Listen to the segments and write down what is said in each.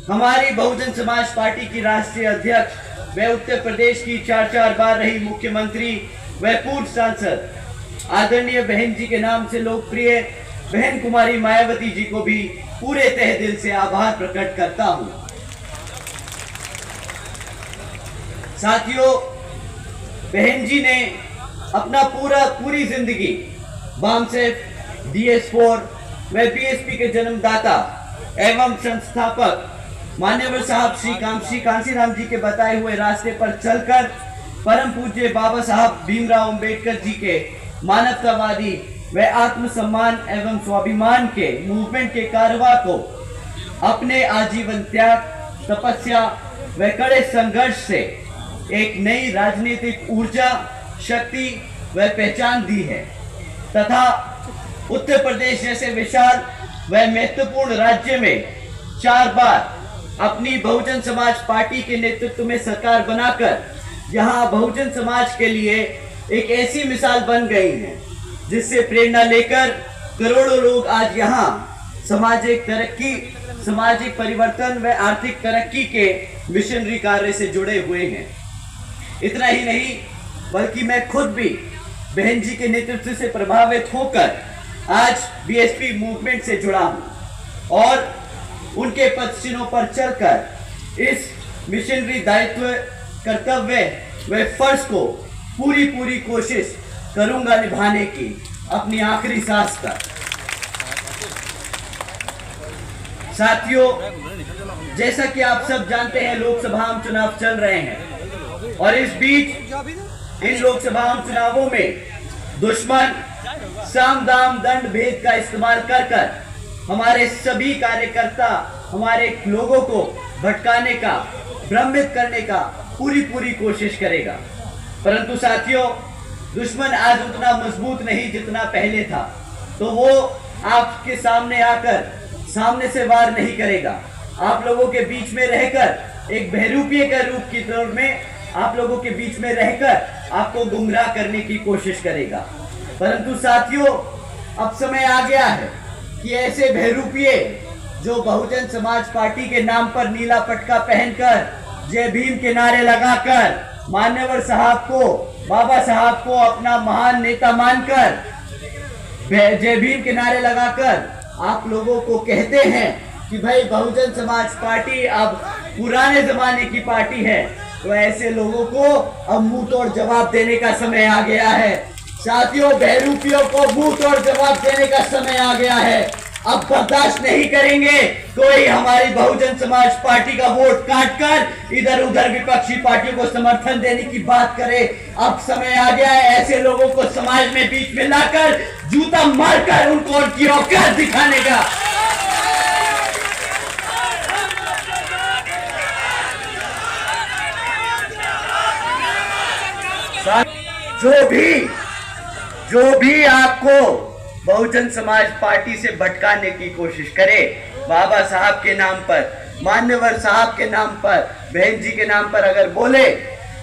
हमारी बहुजन समाज पार्टी की राष्ट्रीय अध्यक्ष व उत्तर प्रदेश की 4 बार रही मुख्यमंत्री व पूर्व सांसद आदरणीय बहन जी के नाम से लोकप्रिय बहन कुमारी मायावती जी को भी पूरे तहे दिल से आभार प्रकट करता हूं। साथियों, बहन जी ने अपना पूरी जिंदगी बामसेफ, DS4 व BSP के जन्मदाता एवं संस्थापक मान्यवर साहब श्री कांशीराम जी के बताए हुए रास्ते पर चलकर परम पूज्य बाबा साहब भीमराव अंबेडकर जी के मानवतावादी व आत्मसम्मान एवं स्वाभिमान के मूवमेंट के कारवा को अपने आजीवन त्याग, तपस्या व कड़े संघर्ष से एक नई राजनीतिक ऊर्जा, शक्ति व पहचान दी है तथा उत्तर प्रदेश जैसे विशाल व महत्वपूर्ण राज्य में 4 बार अपनी बहुजन समाज पार्टी के नेतृत्व में सरकार बनाकर यहाँ बहुजन समाज के लिए एक ऐसी मिसाल बन गई है जिससे प्रेरणा लेकर करोड़ों लोग आज यहाँ सामाजिक तरक्की, सामाजिक परिवर्तन व आर्थिक तरक्की के मिशनरी कार्य से जुड़े हुए हैं। इतना ही नहीं बल्कि मैं खुद भी बहन जी के नेतृत्व से प्रभावित होकर आज BSP मूवमेंट से जुड़ा हूं और उनके पदचिन्हों पर चलकर इस मिशनरी दायित्व, कर्तव्य व फर्ज को पूरी कोशिश करूंगा निभाने की अपनी आखिरी सांस तक। साथियों, जैसा कि आप सब जानते हैं, लोकसभा चुनाव चल रहे हैं और इस बीच इन लोकसभा चुनावों में दुश्मन साम दाम दंड भेद का इस्तेमाल कर हमारे सभी कार्यकर्ता, हमारे लोगों को भटकाने का, भ्रमित करने का पूरी कोशिश करेगा। परंतु साथियों, दुश्मन आज उतना मजबूत नहीं जितना पहले था, तो वो आपके सामने आकर सामने से वार नहीं करेगा। आप लोगों के बीच में रहकर एक बहरूपिये का रूप की तौर में आप लोगों के बीच में रहकर आपको गुमराह करने की कोशिश करेगा। परंतु साथियों, अब समय आ गया है कि ऐसे बहरूपिये जो बहुजन समाज पार्टी के नाम पर नीला पटका पहनकर, जय भीम के नारे लगाकर, मान्यवर साहब को, बाबा साहब को अपना महान नेता मानकर, जय भीम के नारे लगाकर आप लोगों को कहते हैं कि भाई बहुजन समाज पार्टी अब पुराने जमाने की पार्टी है, तो ऐसे लोगों को अब मुंह तोड़ जवाब देने का समय आ गया है। साथियों, बहरूपियों को मुंह तोड़ जवाब देने का समय आ गया है। अब बर्दाश्त नहीं करेंगे कोई हमारी बहुजन समाज पार्टी का वोट काटकर इधर उधर विपक्षी पार्टियों को समर्थन देने की बात करे। अब समय आ गया है ऐसे लोगों को समाज में बीच में लाकर जूता मारकर उनको उनकी औकात दिखाने का। जो भी आपको बहुजन समाज पार्टी से भटकाने की कोशिश करे, बाबा साहब के नाम पर, मान्यवर साहब के नाम पर, बहन जी के नाम पर अगर बोले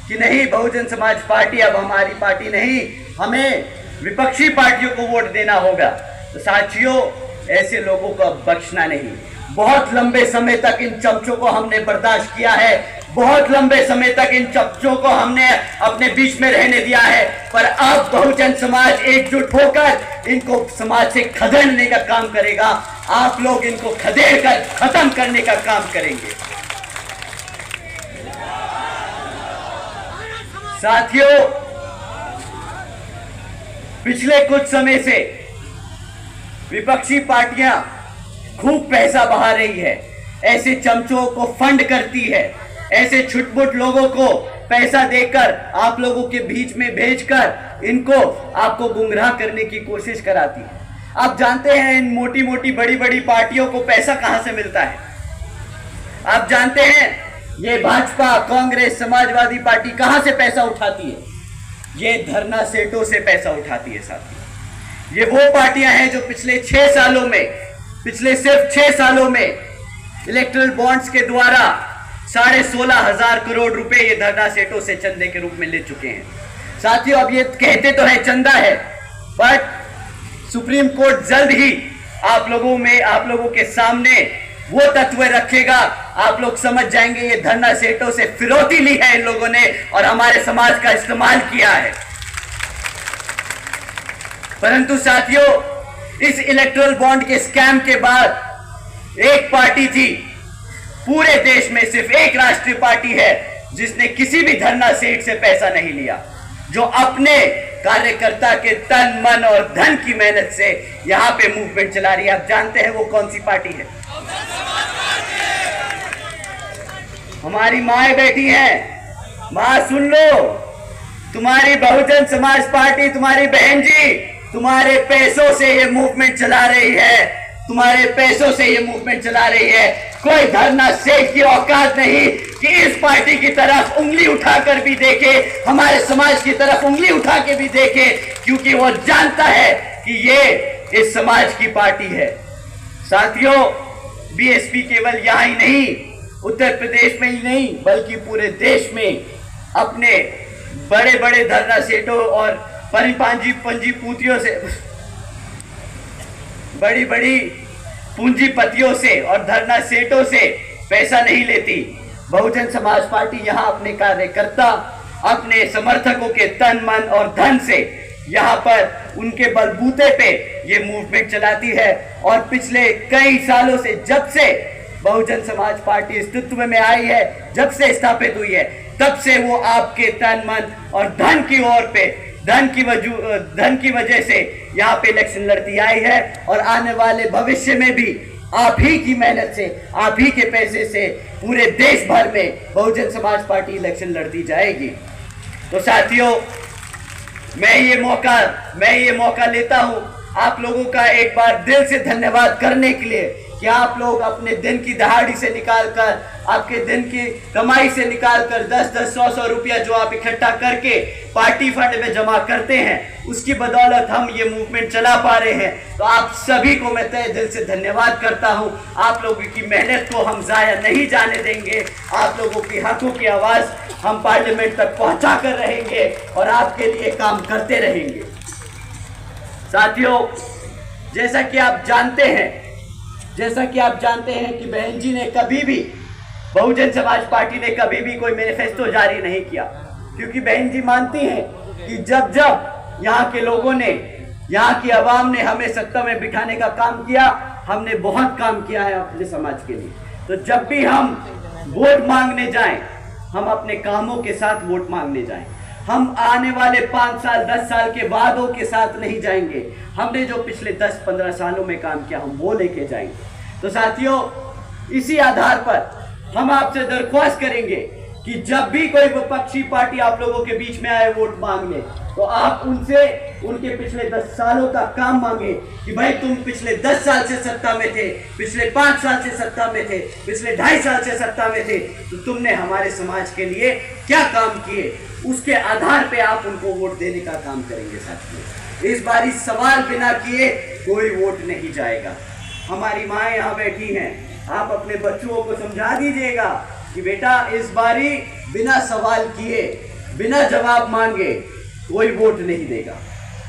कि नहीं बहुजन समाज पार्टी अब हमारी पार्टी नहीं, हमें विपक्षी पार्टियों को वोट देना होगा, तो साथियों ऐसे लोगों को अब बख्शना नहीं। बहुत लंबे समय तक इन चमचों को हमने बर्दाश्त किया है, बहुत लंबे समय तक इन चमचों को हमने अपने बीच में रहने दिया है, पर अब बहुजन समाज एकजुट होकर इनको समाज से खदेड़ने का काम करेगा। आप लोग इनको खदेड़ कर खत्म करने का काम करेंगे। साथियों, पिछले कुछ समय से विपक्षी पार्टियां खूब पैसा बहा रही है, ऐसे चमचों को फंड करती है, ऐसे छुटपुट लोगों को पैसा देकर आप लोगों के बीच में भेजकर इनको आपको गुमराह करने की कोशिश कराती है। आप जानते हैं इन मोटी बड़ी पार्टियों को पैसा कहां से मिलता है। आप जानते हैं ये भाजपा, कांग्रेस, समाजवादी पार्टी कहां से पैसा उठाती है। ये धरना सेठों से पैसा उठाती है। साथी, ये वो पार्टियां हैं जो पिछले सिर्फ 6 सालों में इलेक्ट्रल बॉन्ड्स के द्वारा 16,500 करोड़ रुपए ये धरना सेठों से चंदे के रूप में ले चुके हैं। साथियों, अब ये कहते तो है चंदा है, बट सुप्रीम कोर्ट जल्द ही आप लोगों के सामने वो तत्व रखेगा, आप लोग समझ जाएंगे ये धरना सेठों से फिरौती ली है इन लोगों ने और हमारे समाज का इस्तेमाल किया है। परंतु साथियों, इस इलेक्टोरल बॉन्ड के स्कैम के बाद एक पार्टी थी, पूरे देश में सिर्फ एक राष्ट्रीय पार्टी है जिसने किसी भी धरना सेठ से पैसा नहीं लिया, जो अपने कार्यकर्ता के तन मन और धन की मेहनत से यहां पे मूवमेंट चला रही है। आप जानते हैं वो कौन सी पार्टी है? हमारी माएं बैठी हैं, मां सुन लो, तुम्हारी बहुजन समाज पार्टी, तुम्हारी बहन जी तुम्हारे पैसों से ये मूवमेंट चला रही है, तुम्हारे पैसों से ये मूवमेंट चला रही है। कोई धरना सेठ की औकात नहीं कि इस पार्टी की तरफ उंगली उठाकर भी देखे, हमारे समाज की तरफ उंगली उठा के भी देखे, क्योंकि वो जानता है कि ये इस समाज की पार्टी है। साथियों, बीएसपी केवल यहां ही नहीं, उत्तर प्रदेश में ही नहीं, बल्कि पूरे देश में अपने बड़े बड़े धरना सेठों और पंजीपुतियों से, बड़ी बड़ी पूंजीपतियों से और धरना सेठों से पैसा नहीं लेती। बहुजन समाज पार्टी यहां अपने कार्यकर्ता, अपने समर्थकों के तन मन और धन से यहां पर उनके बलबूते पे ये मूवमेंट चलाती है। और पिछले कई सालों से, जब से बहुजन समाज पार्टी अस्तित्व में आई है, जब से स्थापित हुई है, तब से वो आपके तन मन और धन की ओर पे, धन की वजह से यहाँ पे इलेक्शन लड़ती आई है। और आने वाले भविष्य में भी आप ही की मेहनत से, आप ही के पैसे से पूरे देश भर में बहुजन समाज पार्टी इलेक्शन लड़ती जाएगी। तो साथियों, मैं ये मौका लेता हूं आप लोगों का एक बार दिल से धन्यवाद करने के लिए कि आप लोग अपने दिन की दहाड़ी से निकालकर, आपके दिन की कमाई से निकालकर 10-10, 100-100 रुपया जो आप इकट्ठा करके पार्टी फंड में जमा करते हैं, उसकी बदौलत हम ये मूवमेंट चला पा रहे हैं। तो आप सभी को मैं तहे दिल से धन्यवाद करता हूं। आप लोगों की मेहनत को हम जाया नहीं जाने देंगे। आप लोगों की हकों की आवाज हम पार्लियामेंट तक पहुंचा कर रहेंगे और आपके लिए काम करते रहेंगे। साथियों, जैसा कि आप जानते हैं कि बहन जी ने कभी भी, बहुजन समाज पार्टी ने कभी भी कोई मैनिफेस्टो जारी नहीं किया, क्योंकि बहन जी मानती हैं कि जब जब यहाँ के लोगों ने, यहाँ की आवाम ने हमें सत्ता में बिठाने का काम किया, हमने बहुत काम किया है अपने समाज के लिए। तो जब भी हम वोट मांगने जाएं, हम अपने कामों के साथ वोट मांगने जाएं। हम आने वाले 5 साल 10 साल के वादों के साथ नहीं जाएंगे, हमने जो पिछले 10-15 सालों में काम किया हम वो लेके जाएंगे। तो साथियों, इसी आधार पर हम आपसे दरख्वास्त करेंगे कि जब भी कोई विपक्षी पार्टी आप लोगों के बीच में आए वोट मांगने, तो आप उनसे उनके पिछले 10 सालों का काम मांगे कि भाई तुम पिछले 10 साल से सत्ता में थे, पिछले 5 साल से सत्ता में थे, पिछले 2.5 साल से सत्ता में थे, तो तुमने हमारे समाज के लिए क्या काम किए, उसके आधार पे आप उनको वोट देने का काम करेंगे। साथियों, इस बारी सवाल बिना किए कोई वोट नहीं जाएगा। हमारी माएँ यहाँ बैठी हैं, आप अपने बच्चों को समझा दीजिएगा कि बेटा इस बारी बिना सवाल किए, बिना जवाब मांगे कोई वोट नहीं देगा।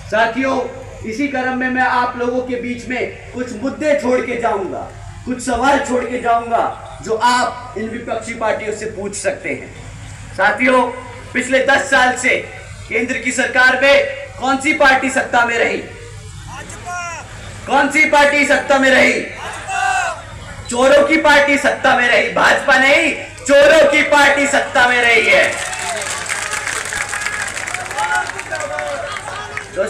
साथियों, इसी क्रम में मैं आप लोगों के बीच में कुछ मुद्दे छोड़ के जाऊंगा, कुछ सवाल छोड़ के जाऊंगा जो आप इन विपक्षी पार्टियों से पूछ सकते हैं। साथियों, पिछले 10 साल से केंद्र की सरकार में कौन सी पार्टी सत्ता में रही? कौन सी पार्टी सत्ता में रही? चोरों की पार्टी सत्ता में रही, भाजपा नहीं, चोरों की पार्टी सत्ता में रही है। तो